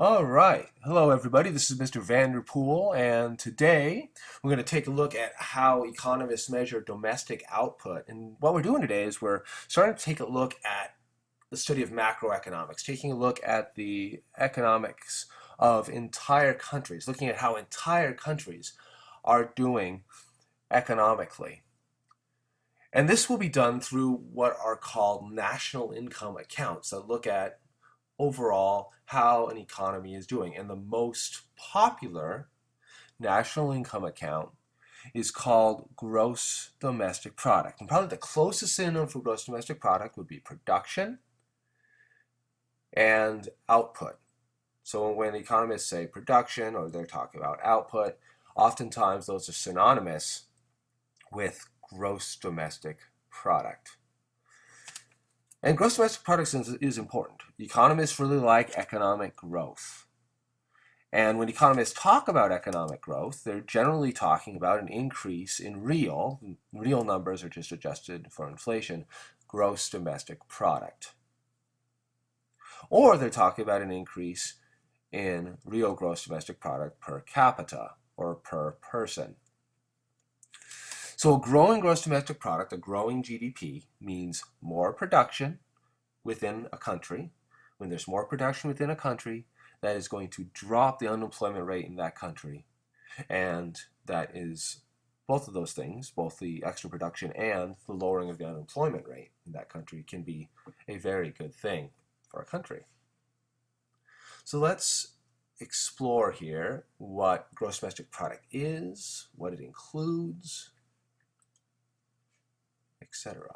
All right. Hello, everybody. This is Mr. Vanderpool, and today we're going to take a look at how economists measure domestic output. And what we're doing today is we're starting to take a look at the study of macroeconomics, taking a look at the economics of entire countries, looking at how entire countries are doing economically. And this will be done through what are called national income accounts that look at overall how an economy is doing. And the most popular national income account is called gross domestic product. And probably the closest synonym for gross domestic product would be production and output. So when economists say production or they're talking about output, oftentimes those are synonymous with gross domestic product. And gross domestic product is important. Economists really like economic growth. And when economists talk about economic growth, they're generally talking about an increase in real numbers are just adjusted for inflation, gross domestic product. Or they're talking about an increase in real gross domestic product per capita or per person. So a growing gross domestic product, a growing GDP, means more production within a country. When there's more production within a country, that is going to drop the unemployment rate in that country. And that is both of those things, both the extra production and the lowering of the unemployment rate in that country can be a very good thing for a country. So let's explore here what gross domestic product is, what it includes, etc.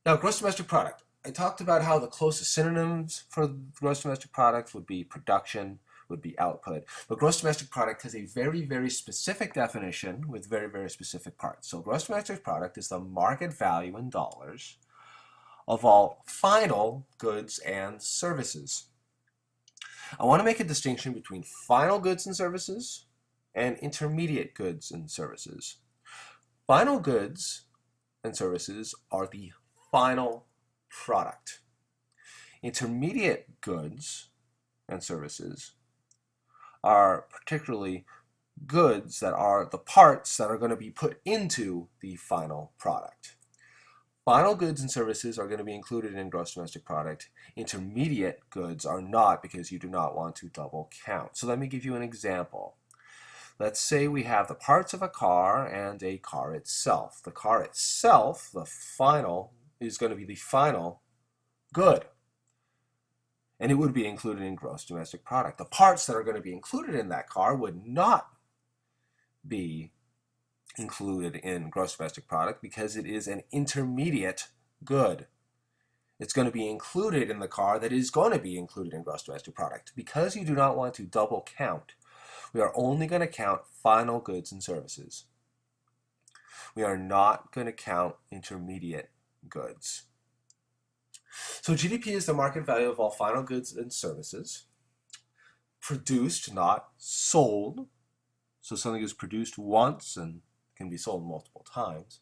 Now, gross domestic product. I talked about how the closest synonyms for gross domestic product would be production, would be output. But gross domestic product has a very, very specific definition with very, very specific parts. So gross domestic product is the market value in dollars of all final goods and services. I want to make a distinction between final goods and services and intermediate goods and services. Final goods and services are the final product. Intermediate goods and services are particularly goods that are the parts that are going to be put into the final product. Final goods and services are going to be included in gross domestic product. Intermediate goods are not, because you do not want to double count. So let me give you an example. Let's say we have the parts of a car and a car itself. The car itself, the final, is going to be the final good. And it would be included in gross domestic product. The parts that are going to be included in that car would not be included in gross domestic product because it is an intermediate good. It's going to be included in the car that is going to be included in gross domestic product. Because you do not want to double count, we are only going to count final goods and services. We are not going to count intermediate goods. So GDP is the market value of all final goods and services, produced, not sold. So something is produced once and can be sold multiple times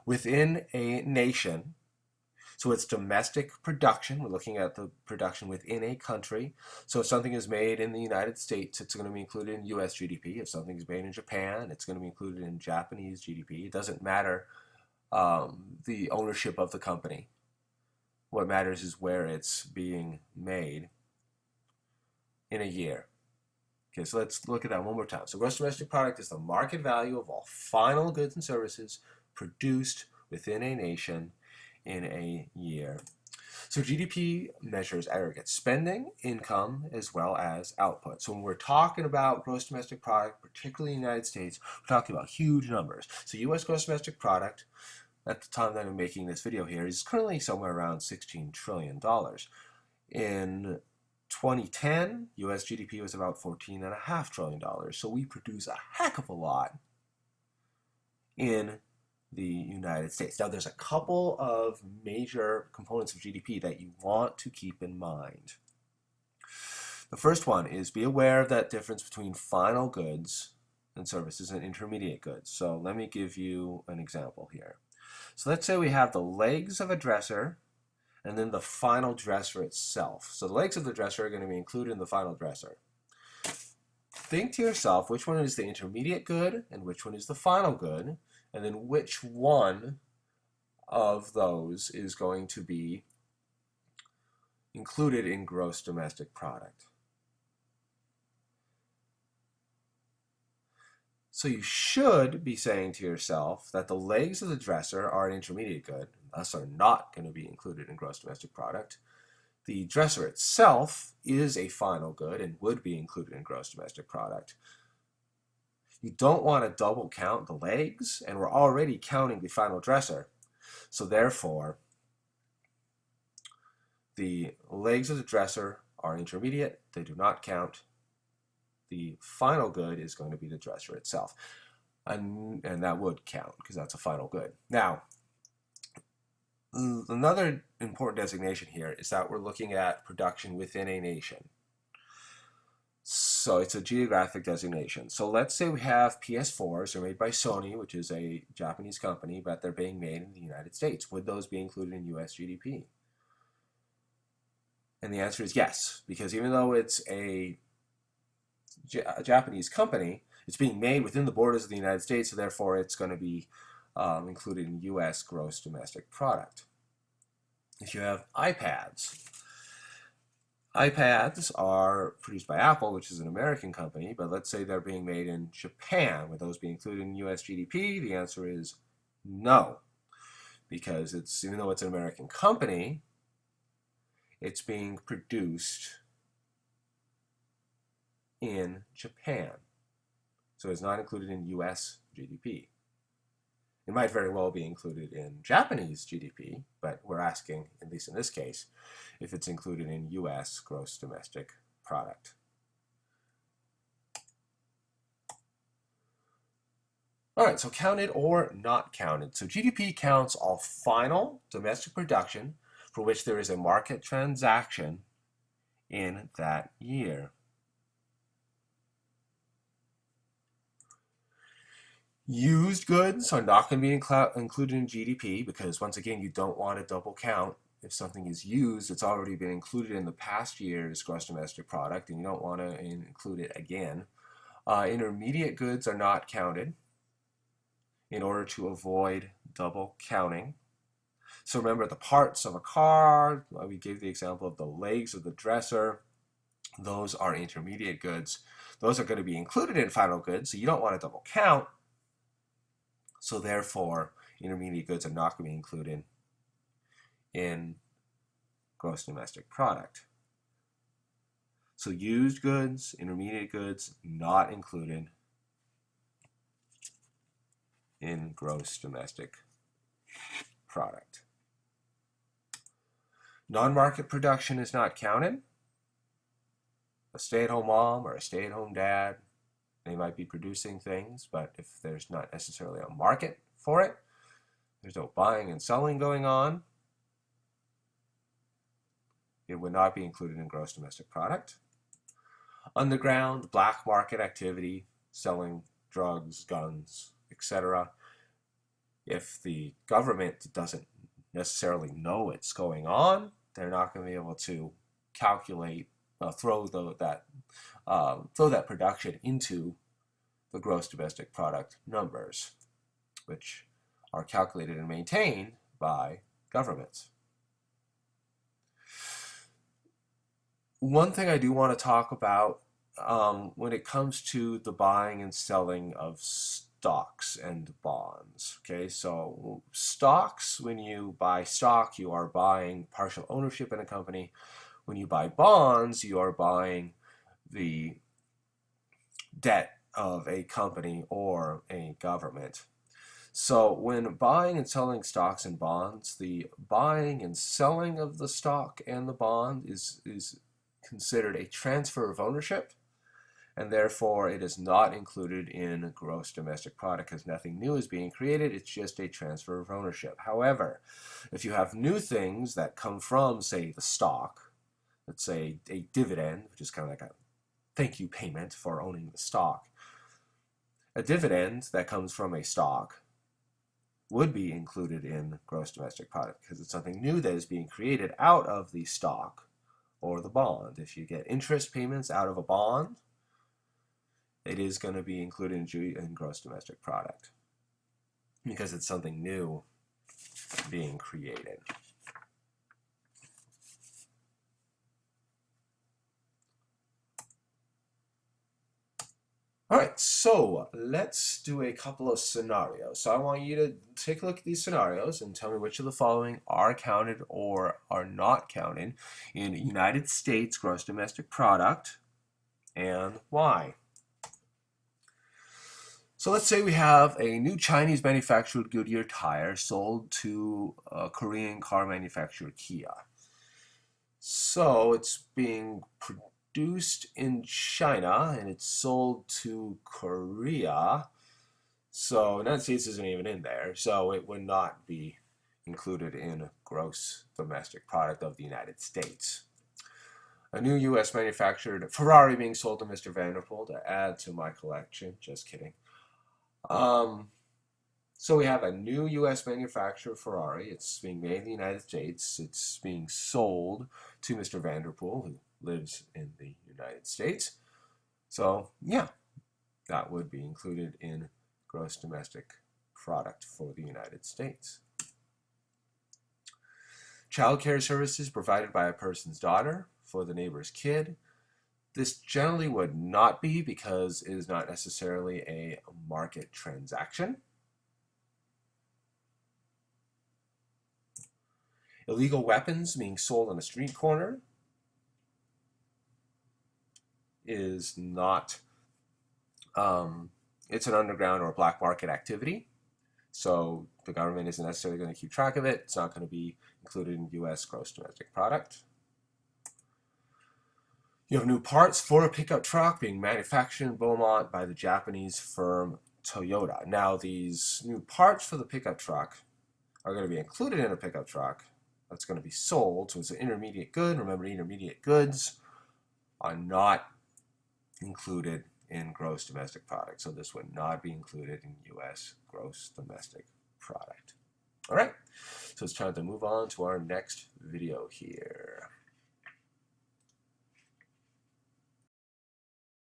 within a nation. So it's domestic production. We're looking at the production within a country. So if something is made in the United States, it's going to be included in US GDP. If something is made in Japan, it's going to be included in Japanese GDP. It doesn't matter the ownership of the company. What matters is where it's being made in a year. Okay, so let's look at that one more time. So gross domestic product is the market value of all final goods and services produced within a nation in a year. So GDP measures aggregate spending, income, as well as output. So when we're talking about gross domestic product, particularly in the United States, we're talking about huge numbers. So US gross domestic product, at the time that I'm making this video here, is currently somewhere around $16 trillion. In 2010, US GDP was about $14.5 trillion. So we produce a heck of a lot in the United States. Now, there's a couple of major components of GDP that you want to keep in mind. The first one is be aware of that difference between final goods and services and intermediate goods. So let me give you an example here. So let's say we have the legs of a dresser and then the final dresser itself. So the legs of the dresser are going to be included in the final dresser. Think to yourself, which one is the intermediate good and which one is the final good, and then which one of those is going to be included in gross domestic product. So you should be saying to yourself that the legs of the dresser are an intermediate good, thus are not going to be included in gross domestic product. The dresser itself is a final good and would be included in gross domestic product. You don't want to double count the legs, and we're already counting the final dresser. So therefore, the legs of the dresser are intermediate. They do not count. The final good is going to be the dresser itself. And that would count because that's a final good. Now, another important designation here is that we're looking at production within a nation. So it's a geographic designation. So let's say we have PS4s. They're made by Sony, which is a Japanese company, but they're being made in the United States. Would those be included in US GDP? And the answer is yes, because even though it's a Japanese company, it's being made within the borders of the United States, so therefore it's going to be included in U.S. gross domestic product. If you have iPads are produced by Apple, which is an American company, but let's say they're being made in Japan. Would those be included in U.S. GDP? The answer is no, because even though it's an American company, it's being produced in Japan. So it's not included in US GDP. It might very well be included in Japanese GDP, but we're asking, at least in this case, if it's included in US gross domestic product. All right, so counted or not counted. So GDP counts all final domestic production for which there is a market transaction in that year. Used goods are not going to be included in GDP because, once again, you don't want to double count. If something is used, it's already been included in the past year's gross domestic product, and you don't want to include it again. Intermediate goods are not counted in order to avoid double counting. So remember, the parts of a car, we gave the example of the legs of the dresser. Those are intermediate goods. Those are going to be included in final goods, so you don't want to double count. So therefore, intermediate goods are not going to be included in gross domestic product. So used goods, intermediate goods, not included in gross domestic product. Non-market production is not counted. A stay-at-home mom or a stay-at-home dad, they might be producing things, but if there's not necessarily a market for it, there's no buying and selling going on, it would not be included in gross domestic product. Underground, black market activity, selling drugs, guns, etc. If the government doesn't necessarily know what's going on, they're not going to be able to calculate, throw that production into the gross domestic product numbers, which are calculated and maintained by governments. One thing I do want to talk about when it comes to the buying and selling of stocks and bonds. Okay, so stocks, when you buy stock, you are buying partial ownership in a company. When you buy bonds, you are buying the debt of a company or a government. So when buying and selling stocks and bonds, the buying and selling of the stock and the bond is considered a transfer of ownership, and therefore it is not included in gross domestic product because nothing new is being created. It's just a transfer of ownership. However, if you have new things that come from, say, the stock, let's say a dividend, which is kind of like a thank you payment for owning the stock, a dividend that comes from a stock would be included in gross domestic product because it's something new that is being created out of the stock or the bond. If you get interest payments out of a bond, it is going to be included in gross domestic product because it's something new being created. All right, so let's do a couple of scenarios. So I want you to take a look at these scenarios and tell me which of the following are counted or are not counted in United States gross domestic product and why. So let's say we have a new Chinese manufactured Goodyear tire sold to a Korean car manufacturer Kia. So it's being produced in China and it's sold to Korea. So the United States isn't even in there, so it would not be included in gross domestic product of the United States. A new U.S. manufactured Ferrari being sold to Mr. Vanderpool to add to my collection. Just kidding. So we have a new U.S. manufactured Ferrari. It's being made in the United States. It's being sold to Mr. Vanderpool, who lives in the United States. So yeah, that would be included in gross domestic product for the United States. Child care services provided by a person's daughter for the neighbor's kid. This generally would not be because it is not necessarily a market transaction. Illegal weapons being sold on a street corner is not, it's an underground or a black market activity. So the government isn't necessarily going to keep track of it. It's not going to be included in U.S. gross domestic product. You have new parts for a pickup truck being manufactured in Beaumont by the Japanese firm Toyota. Now, these new parts for the pickup truck are going to be included in a pickup truck that's going to be sold. So it's an intermediate good. Remember, intermediate goods are not included in gross domestic product. So this would not be included in U.S. gross domestic product. All right, so it's time to move on to our next video here.